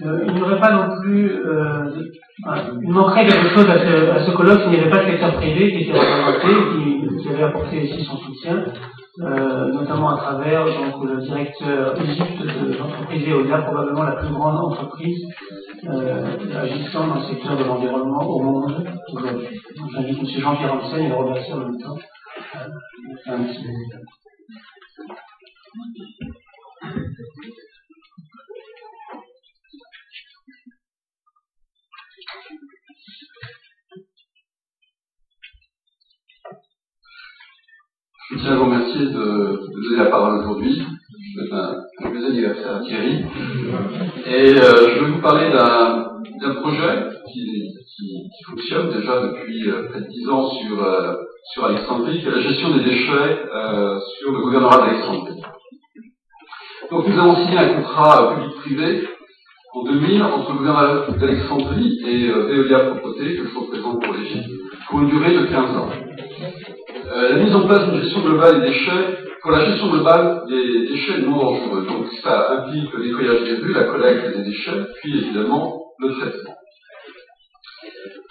Il n'y aurait pas non plus, il manquerait quelque chose à ce colloque s'il n'y avait pas de secteur privé qui était représenté, qui avait apporté aussi son soutien, notamment à travers donc, le directeur Égypte de l'entreprise Veolia, probablement la plus grande entreprise agissant dans le secteur de l'environnement au monde aujourd'hui. Donc j'invite M. Jean-Pierre Hansen et le remercier en même temps. Un petit peu. Je tiens à vous remercier de donner la parole aujourd'hui. Je souhaite un joyeux anniversaire à Thierry. Et je vais vous parler d'un projet qui fonctionne déjà depuis près de 10 ans sur Alexandrie, qui est la gestion des déchets sur le gouvernorat d'Alexandrie. Donc nous avons signé un contrat public-privé en 2000 entre le gouvernorat d'Alexandrie et Veolia Propreté, que je représente pour l'Égypte, pour une durée de 15 ans. La mise en place d'une gestion globale des déchets, pour la gestion globale des déchets non dangereux. Donc ça implique le nettoyage des rues, la collecte des déchets, puis évidemment le traitement.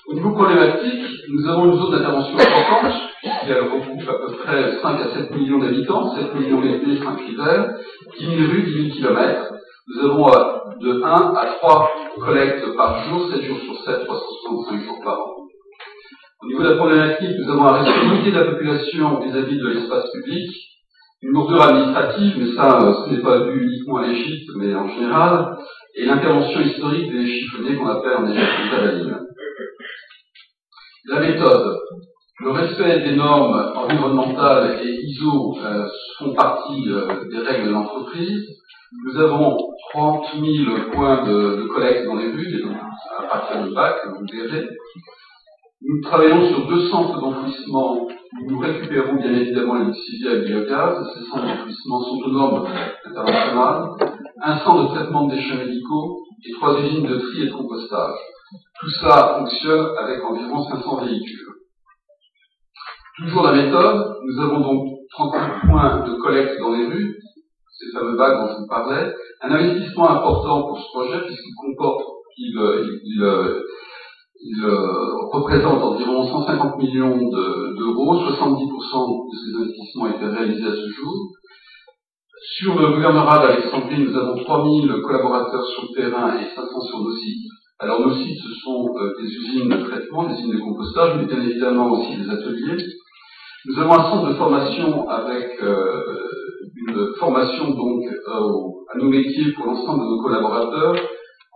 Au niveau problématique, nous avons une zone d'intervention importante, puisqu'elle regroupe à peu près 5 à 7 millions d'habitants, 7 millions d'été, 5 hivers, 10 000 rues, 10 000 kilomètres. Nous avons de 1 à 3 collectes par jour, 7 jours sur 7, 365 jours par an. Au niveau de la problématique, nous avons un respect limité de la population vis-à-vis de l'espace public, une lourdeur administrative, mais ça, ce n'est pas dû uniquement à l'Égypte, mais en général, et l'intervention historique des chiffonniers qu'on appelle en Égypte les tabalim. La méthode. Le respect des normes environnementales et ISO font partie des règles de l'entreprise. Nous avons 30 000 points de collecte dans les rues, à partir de bac, vous verrez. Nous travaillons sur 2 centres d'enfouissement où nous récupérons bien évidemment les lixiviés à biogaz. Ces centres d'enfouissement sont aux normes internationales. Un centre de traitement de déchets médicaux et 3 usines de tri et de compostage. Tout ça fonctionne avec environ 500 véhicules. Toujours la méthode, nous avons donc 38 points de collecte dans les rues, ces fameux bacs dont je vous parlais. Un investissement important pour ce projet puisqu'il comporte, il représente environ 150 millions d'euros, 70% de ces investissements ont été réalisés à ce jour. Sur le gouvernorat d'Alexandrie, nous avons 3000 collaborateurs sur le terrain et 500 sur nos sites. Alors nos sites, ce sont des usines de traitement, des usines de compostage, mais bien évidemment aussi des ateliers. Nous avons un centre de formation avec une formation donc à nos métiers pour l'ensemble de nos collaborateurs.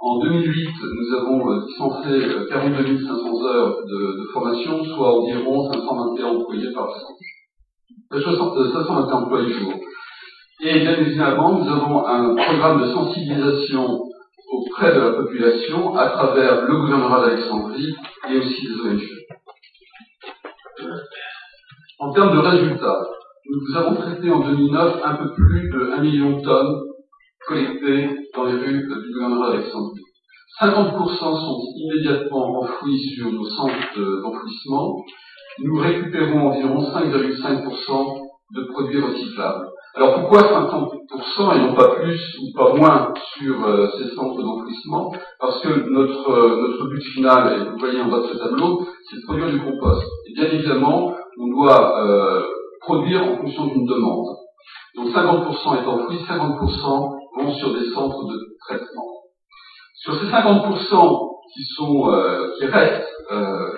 En 2008, nous avons dispensé 42 500 heures de formation, soit environ 521 employés par jour. 521 employés jour. Et bien évidemment, nous avons un programme de sensibilisation auprès de la population à travers le gouvernorat d'Alexandrie et aussi des ONG. En termes de résultats, nous avons traité en 2009 un peu plus de 1 million de tonnes collectées dans les rues du gouvernorat d'Alexandrie. 50% sont immédiatement enfouis sur nos centres d'enfouissement. Nous récupérons environ 5,5% de produits recyclables. Alors pourquoi 50% et non pas plus ou pas moins sur ces centres d'enfouissement? Parce que notre but final, et vous voyez en bas de ce tableau, c'est de produire du compost. Et bien évidemment, on doit produire en fonction d'une demande. Donc 50% est enfoui, 50% vont sur des centres de traitement. Sur ces 50% qui restent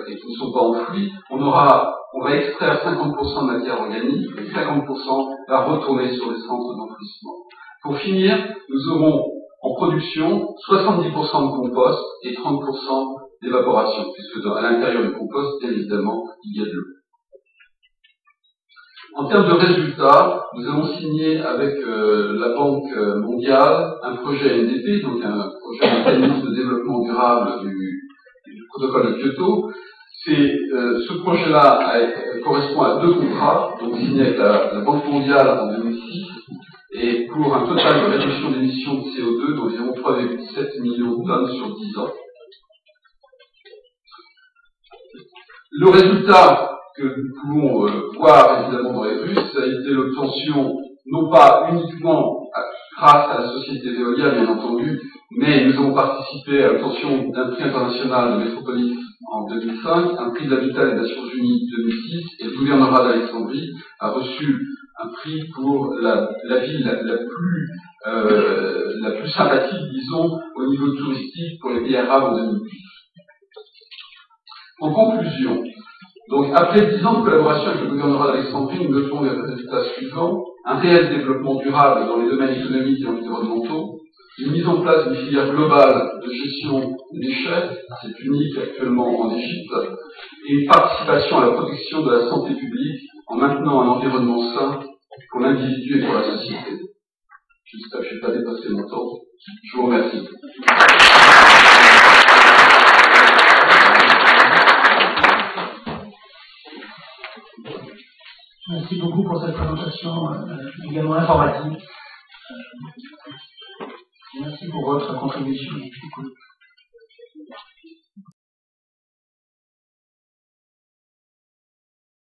et qui ne sont pas enfouis, on va extraire 50% de matière organique et 50% va retourner sur les centres d'enfouissement. Pour finir, nous aurons en production 70% de compost et 30% d'évaporation, puisque à l'intérieur du compost, bien évidemment, il y a de l'eau. En termes de résultats, nous avons signé avec la Banque mondiale un projet NDP, donc un projet mécanisme de développement durable du protocole de Kyoto. Ce projet-là correspond à 2 contrats, donc signés avec la Banque mondiale en 2006, et pour un total de réduction d'émissions de CO2 d'environ 3,7 millions de tonnes sur 10 ans. Le résultat que nous pouvons voir évidemment dans les rues, ça a été l'obtention, non pas uniquement grâce à la société Veolia, bien entendu, mais nous avons participé à l'obtention d'un prix international de Métropolis en 2005, un prix de l'habitat des Nations Unies 2006, et le gouvernorat d'Alexandrie a reçu un prix pour la ville la plus sympathique, disons, au niveau touristique pour les pays arabes en 2008. En conclusion, donc après 10 ans de collaboration avec le gouvernorat d'Alexandrie, nous notons les résultats suivants: un réel développement durable dans les domaines économiques et environnementaux, une mise en place d'une filière globale de gestion des déchets, c'est unique actuellement en Égypte, et une participation à la protection de la santé publique en maintenant un environnement sain pour l'individu et pour la société. J'espère que je n'ai pas dépassé mon temps. Je vous remercie. Merci beaucoup pour cette présentation également informative. Merci pour votre contribution.